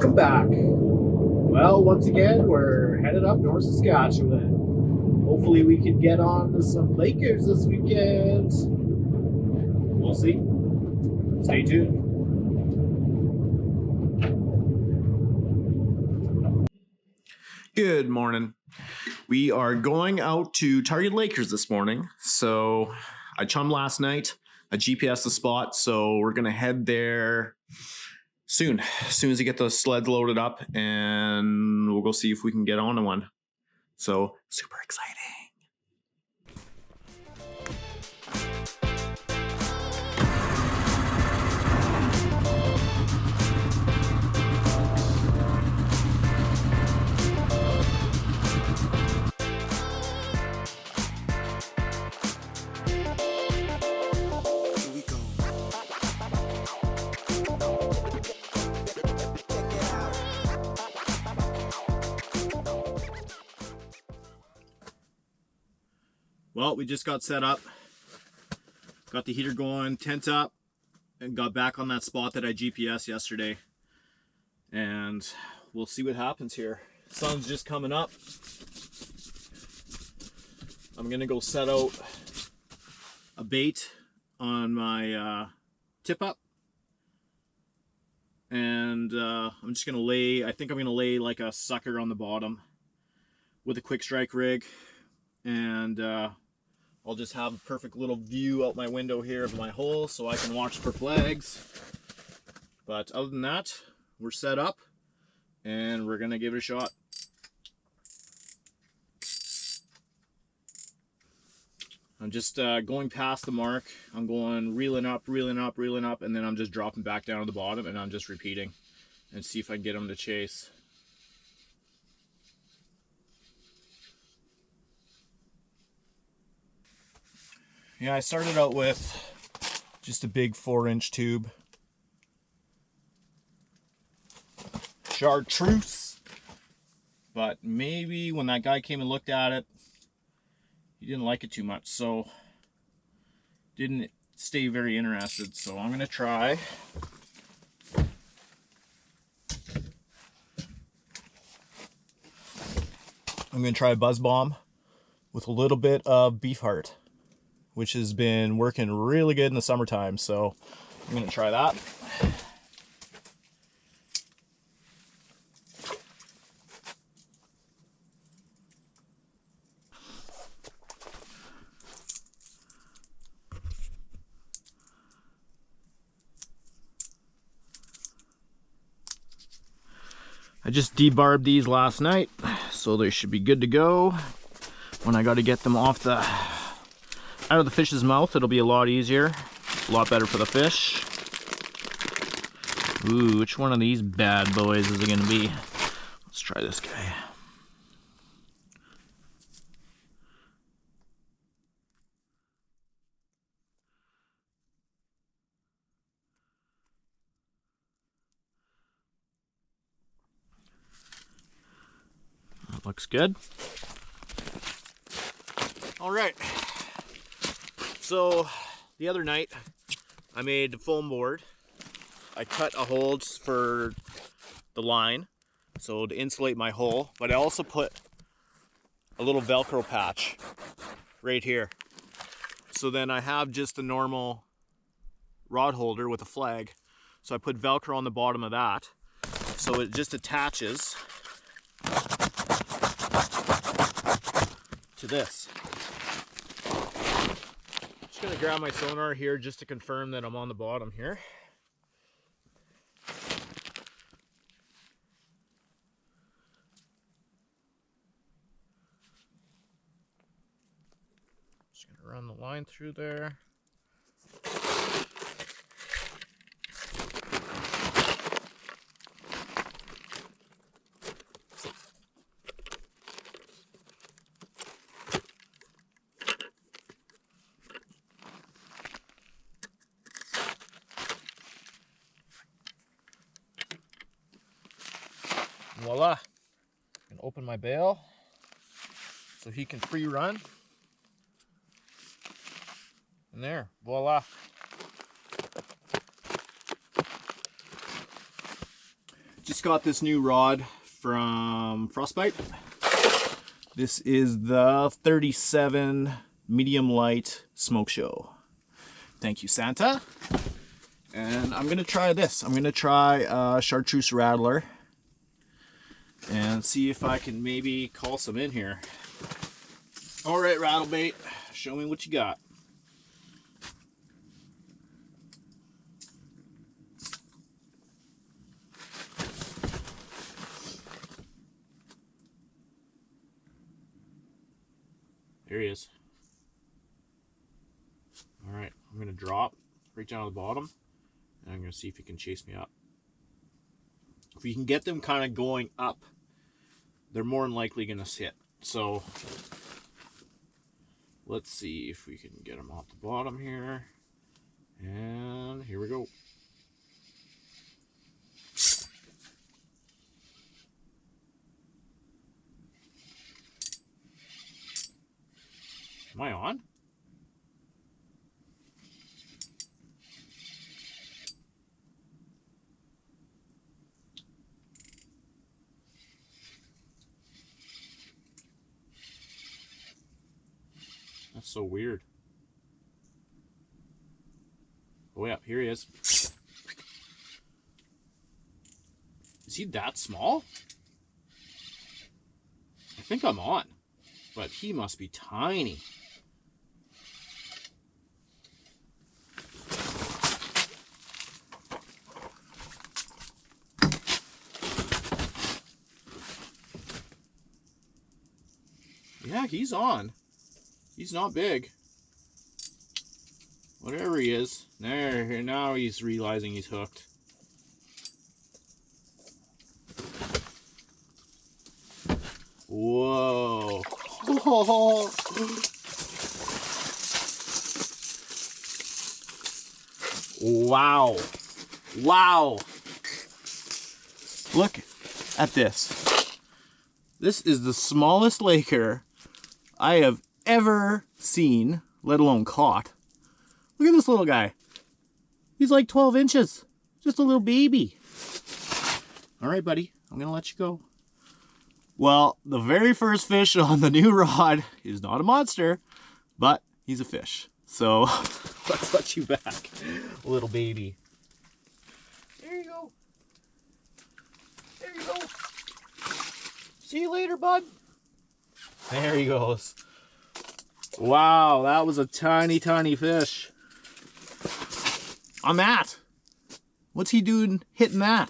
welcome back. Well, once again, we're headed up North Saskatchewan. Hopefully we can get on to some Lakers this weekend. We'll see. Stay tuned. Good morning. We are going out to Target Lakers this morning. So I chummed last night. I GPS the spot, so we're going to head there soon. As soon as we get those sleds loaded up, and we'll go see if we can get on to one. So super exciting. Well, we just got set up, got the heater going, tent up, and got back on that spot that I GPS yesterday. And we'll see what happens here. Sun's just coming up. I'm gonna go set out a bait on my tip up. And I'm just gonna lay, I think I'm gonna lay like a sucker on the bottom with a quick strike rig. And I'll just have a perfect little view out my window here of my hole so I can watch for flags. But other than that, we're set up and we're gonna give it a shot. I'm just going past the mark. I'm going reeling up, and then I'm just dropping back down to the bottom, and I'm just repeating and see if I can get them to chase. Yeah, I started out with just a big 4-inch tube. Chartreuse. But maybe when that guy came and looked at it, he didn't like it too much, so didn't stay very interested. So I'm gonna try. I'm gonna try a buzz bomb with a little bit of beef heart, which has been working really good in the summertime, so I'm gonna try that. I just debarbed these last night, so they should be good to go. When I gotta get them off out of the fish's mouth, it'll be a lot easier, a lot better for the fish. Ooh, which one of these bad boys is it gonna be? Let's try this guy. That looks good. All right. So the other night, I made a foam board. I cut a hole for the line, so to insulate my hole, but I also put a little Velcro patch right here. So then I have just the normal rod holder with a flag. So I put Velcro on the bottom of that, so it just attaches to this. Just gonna grab my sonar here just to confirm that I'm on the bottom here. Just gonna run the line through there. Voila. And open my bail so he can free run. And there, voila. Just got this new rod from Frostbite. This is the 37 medium light smoke show. Thank you, Santa. And I'm gonna try this. I'm gonna try a chartreuse rattler and see if I can maybe call some in here. All right, rattlebait, show me what you got. There he is. All right, I'm gonna drop right down to the bottom, and I'm gonna see if he can chase me up. If you can get them kind of going up, they're more than likely gonna sit. So let's see if we can get them off the bottom here. And here we go. Am I on? That's so weird. Oh yeah, here he is. Is he that small? I think I'm on, but he must be tiny. Yeah, he's on. He's not big. Whatever he is. There, now he's realizing he's hooked. Whoa. Wow. Wow. Look at this. This is the smallest laker I have ever seen, let alone caught. Look at this little guy. He's like 12 inches. Just a little baby. All right, buddy. I'm going to let you go. Well, the very first fish on the new rod is not a monster, but he's a fish. So let's let you back, little baby. There you go. There you go. See you later, bud. There he goes. Wow, that was a tiny, tiny fish. On that. What's he doing hitting that?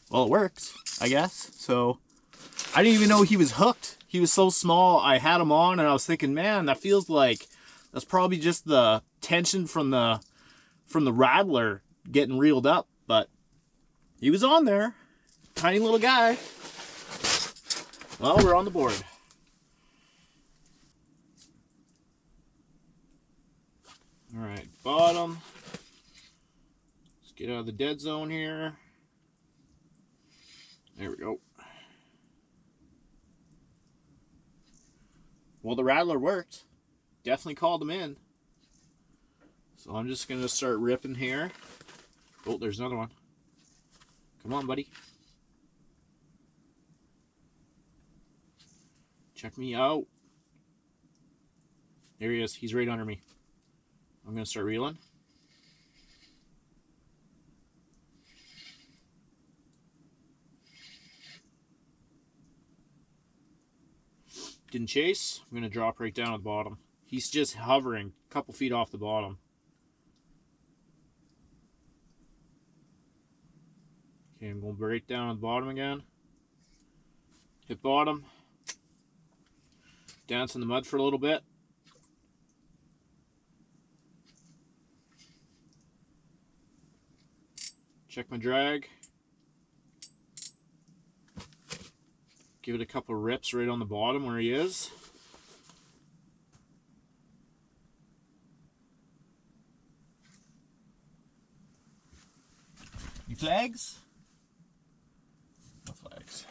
Well, it works, I guess. So, I didn't even know he was hooked. He was so small, I had him on and I was thinking, man, that feels like that's probably just the tension from the rattler getting reeled up. But he was on there. Tiny little guy. Well, we're on the board. All right, bottom. Let's get out of the dead zone here. There we go. Well, the rattler worked. Definitely called him in. So I'm just going to start ripping here. Oh, there's another one. Come on, buddy. Check me out. There he is. He's right under me. I'm going to start reeling. Didn't chase. I'm going to drop right down at the bottom. He's just hovering a couple feet off the bottom. Okay, I'm going right down at the bottom again. Hit bottom. Dance in the mud for a little bit. Check my drag. Give it a couple rips right on the bottom where he is. Any flags? No flags.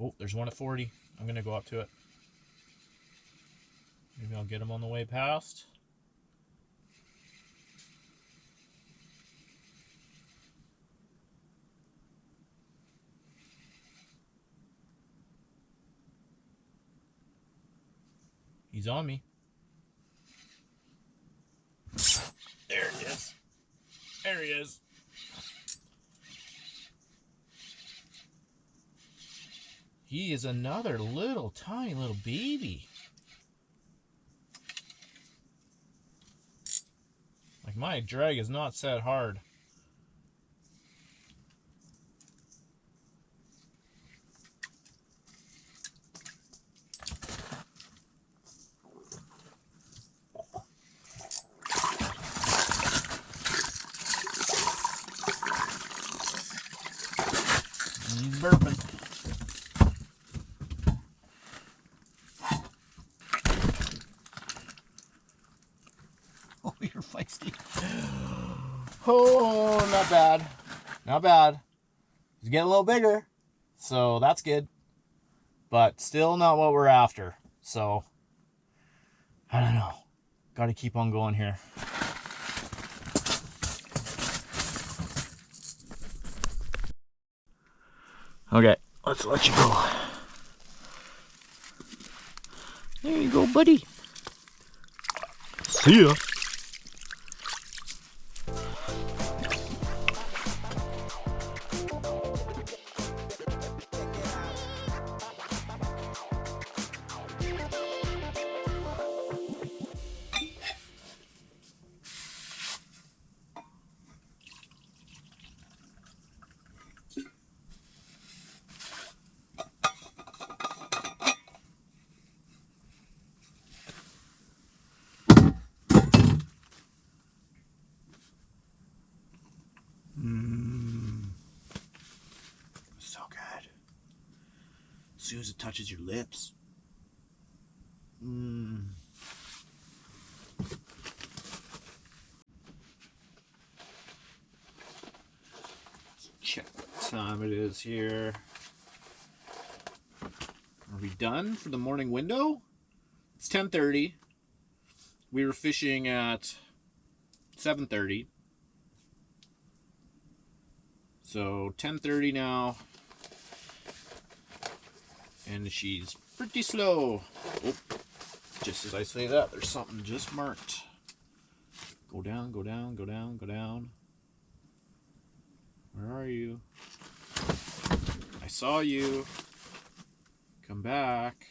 Oh, there's one at 40. I'm going to go up to it. Maybe I'll get him on the way past. He's on me. There it is. There he is. He is another little, tiny little baby. Like, my drag is not set hard. He's burping. Oh, you're feisty. Oh, not bad. Not bad. He's getting a little bigger, so that's good. But still not what we're after. So, I don't know. Got to keep on going here. Okay, let's let you go. There you go, buddy. See ya. So good. As soon as it touches your lips. Check what time it is here. Are we done for the morning window? It's 10:30. We were fishing at 7:30. So 10:30 now. And she's pretty slow. Oh, just as I say that, there's something just marked. Go down, go down, go down, go down. Where are you? I saw you. Come back.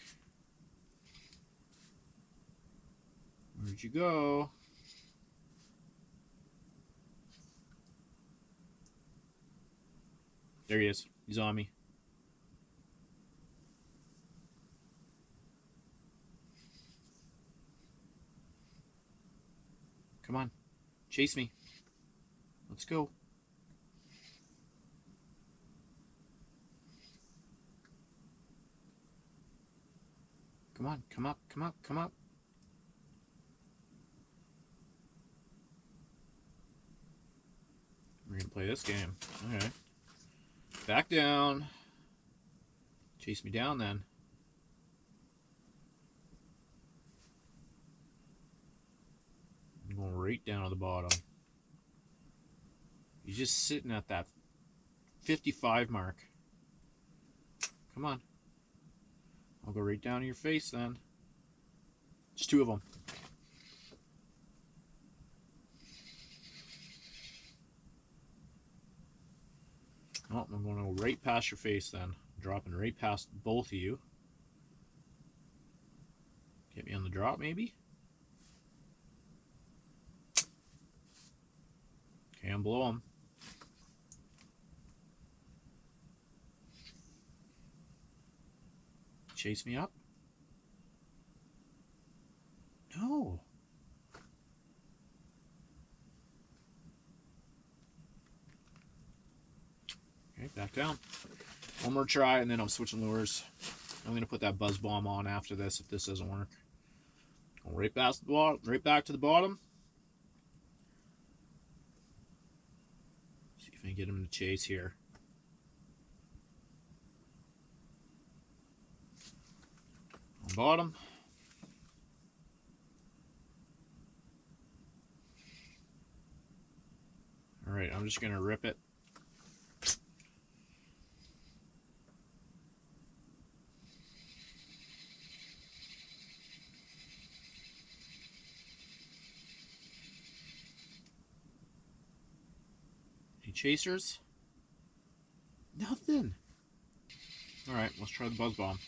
Where'd you go? There he is. He's on me. Come on. Chase me. Let's go. Come on. Come up. Come up. Come up. We're going to play this game. Okay. Back down. Chase me down then. I'm going right down to the bottom. You're just sitting at that 55 mark. Come on. I'll go right down to your face then. There's two of them. Oh, I'm going to go right past your face then. Dropping right past both of you. Get me on the drop maybe? Okay, I'm below him. Chase me up? No. Okay, back down. One more try and then I'm switching lures. I'm going to put that buzz bomb on after this if this doesn't work. Go right past the bottom, right back to the bottom. See if I can get him to chase here. On bottom. All right, I'm just going to rip it. Any chasers? Nothing. All right, let's try the buzz bomb.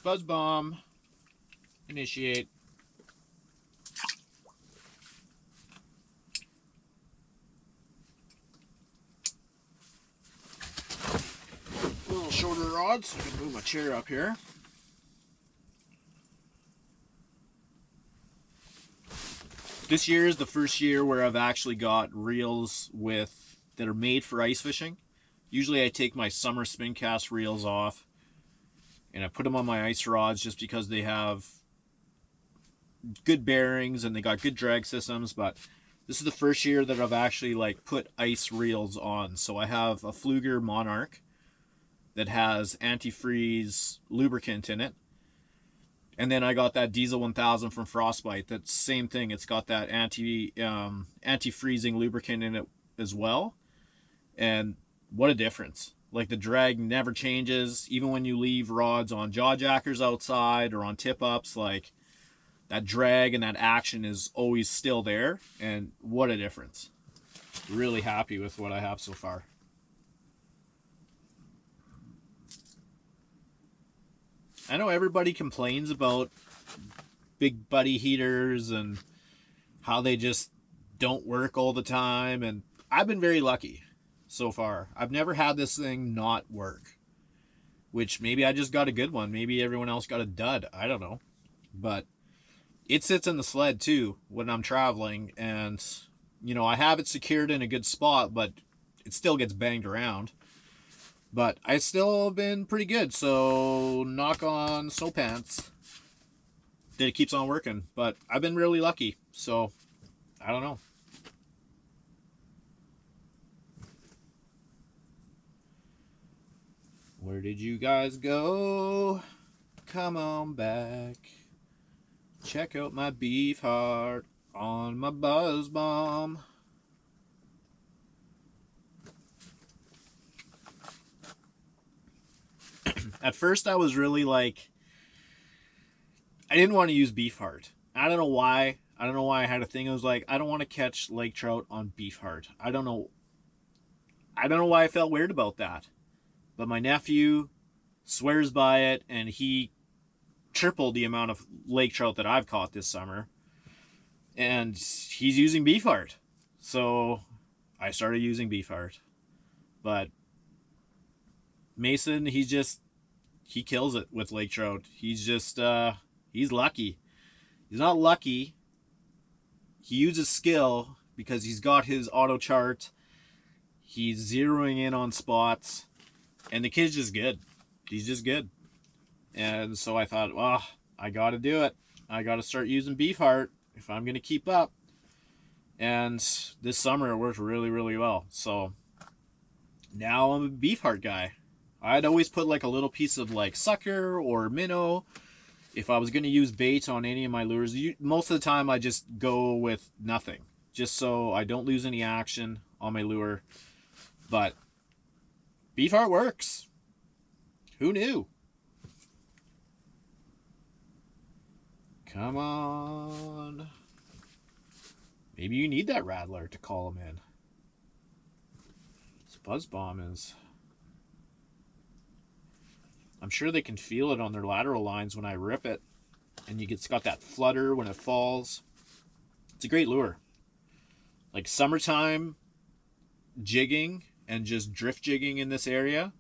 Buzz bomb. Initiate. A little shorter rod, so I can move my chair up here. This year is the first year where I've actually got reels that are made for ice fishing. Usually I take my summer spin cast reels off and I put them on my ice rods just because they have good bearings and they got good drag systems, but this is the first year that I've actually like put ice reels on. So I have a Fluger Monarch that has antifreeze lubricant in it. And then I got that Diesel 1000 from Frostbite. That's the same thing. It's got that anti-freezing lubricant in it as well. And what a difference. Like the drag never changes. Even when you leave rods on jaw jackers outside or on tip ups, like that drag and that action is always still there. And what a difference. Really happy with what I have so far. I know everybody complains about big buddy heaters and how they just don't work all the time, and I've been very lucky so far. I've never had this thing not work, which maybe I just got a good one. Maybe everyone else got a dud. I don't know. But it sits in the sled too when I'm traveling, and you know, I have it secured in a good spot, but it still gets banged around. But I still have been pretty good, so knock on so pants that it keeps on working. But I've been really lucky, so I don't know. Where did you guys go? Come on back. Check out my beef heart on my buzz bomb. At first I was really like, I didn't want to use beef heart. I don't know why. I don't know why I had a thing. I was like, I don't want to catch lake trout on beef heart. I don't know why I felt weird about that. But my nephew swears by it, and he tripled the amount of lake trout that I've caught this summer. And he's using beef heart. So I started using beef heart. But Mason, he kills it with lake trout. He's just, he's lucky. He's not lucky. He uses skill because he's got his auto chart. He's zeroing in on spots. And the kid's just good. He's just good. And so I thought, well, I got to do it. I got to start using beef heart if I'm going to keep up. And this summer it worked really, really well. So now I'm a beef heart guy. I'd always put like a little piece of like sucker or minnow if I was going to use bait on any of my lures. Most of the time I just go with nothing, just so I don't lose any action on my lure. But beef heart works. Who knew? Come on. Maybe you need that rattler to call them in. This buzz bomb is... I'm sure they can feel it on their lateral lines when I rip it. And it's got that flutter when it falls. It's a great lure. Like summertime jigging and just drift jigging in this area,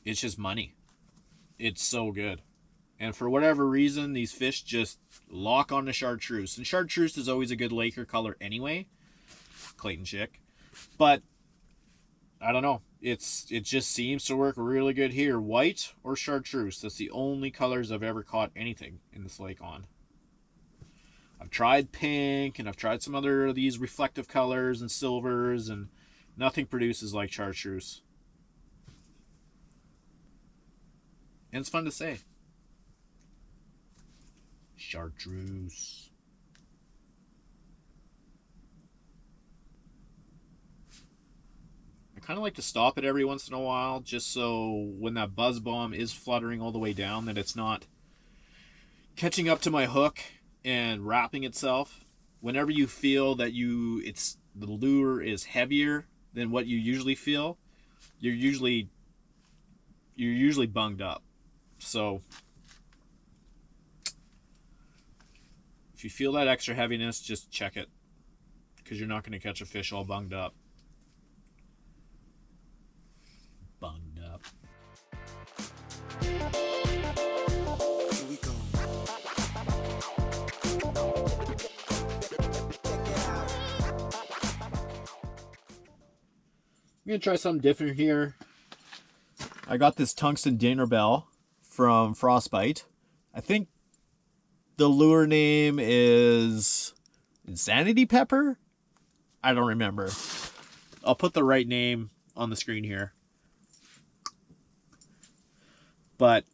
it's just money. It's so good. And for whatever reason, these fish just lock on to chartreuse. And chartreuse is always a good Laker color anyway. Clayton chick. But I don't know. It just seems to work really good here. White or chartreuse. That's the only colors I've ever caught anything in this lake on. I've tried pink and I've tried some other of these reflective colors and silvers, and nothing produces like chartreuse. And it's fun to say. Chartreuse. I kind of like to stop it every once in a while, just so when that buzz bomb is fluttering all the way down, that it's not catching up to my hook and wrapping itself. Whenever you feel that the lure is heavier than what you usually feel, you're usually bunged up. So if you feel that extra heaviness, just check it, because you're not going to catch a fish all bunged up. Bunged up. Here we go. I'm going to try something different here. I got this tungsten dinner bell from Frostbite. I think the lure name is Insanity Pepper? I don't remember. I'll put the right name on the screen here. But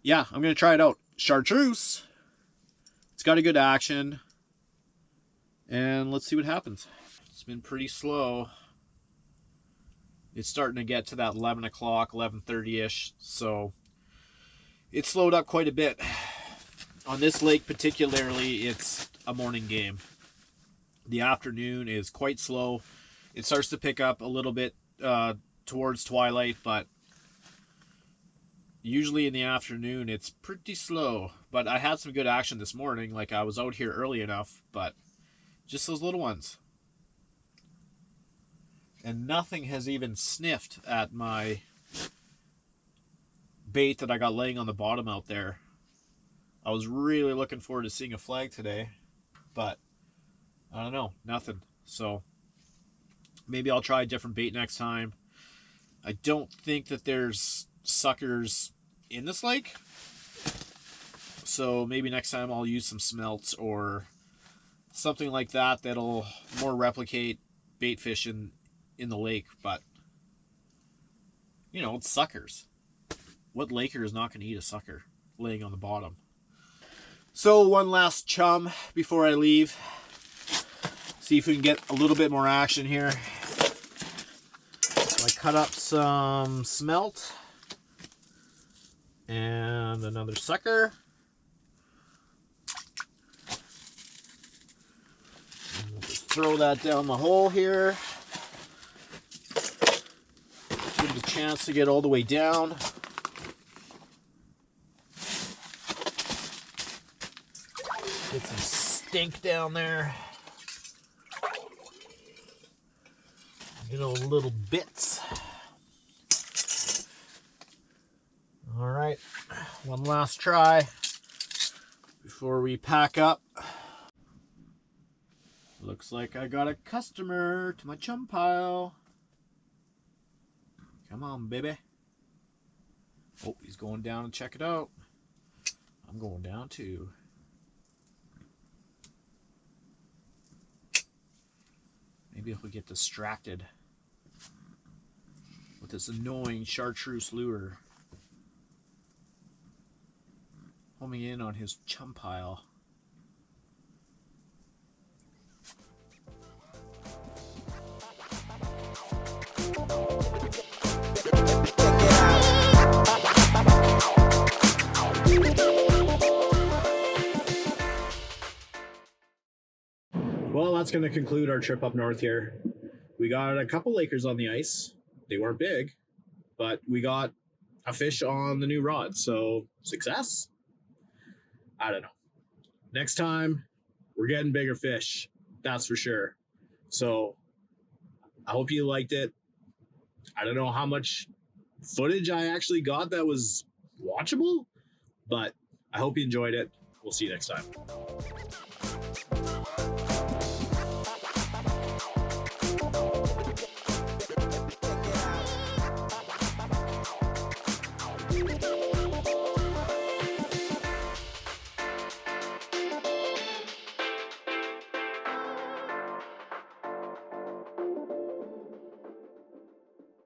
yeah, I'm going to try it out. Chartreuse. It's got a good action. And let's see what happens. It's been pretty slow. It's starting to get to that 11 o'clock, 11:30-ish. So it slowed up quite a bit. On this lake particularly, it's a morning game. The afternoon is quite slow. It starts to pick up a little bit towards twilight, but usually in the afternoon it's pretty slow. But I had some good action this morning. Like, I was out here early enough, but just those little ones. And nothing has even sniffed at my bait that I got laying on the bottom out there. I was really looking forward to seeing a flag today, but I don't know, nothing. So maybe I'll try a different bait next time. I don't think that there's suckers in this lake, so maybe next time I'll use some smelts or something like that that'll more replicate bait fishing in the lake. But you know, it's suckers. What laker is not going to eat a sucker laying on the bottom? So one last chum before I leave. See if we can get a little bit more action here. So I cut up some smelt and another sucker. And we'll just throw that down the hole here. Give it a chance to get all the way down. Get some stink down there. You know, little bits. All right, one last try before we pack up. Looks like I got a customer to my chum pile. Come on, baby. Oh, he's going down and check it out. I'm going down too. Maybe if we get distracted with this annoying chartreuse lure homing in on his chum pile. Well, that's going to conclude our trip up north here. We got a couple lakers on the ice. They weren't big, but we got a fish on the new rod, so success? I don't know. Next time, we're getting bigger fish, that's for sure. So I hope you liked it. I don't know how much footage I actually got that was watchable, but I hope you enjoyed it. We'll see you next time. Check it out.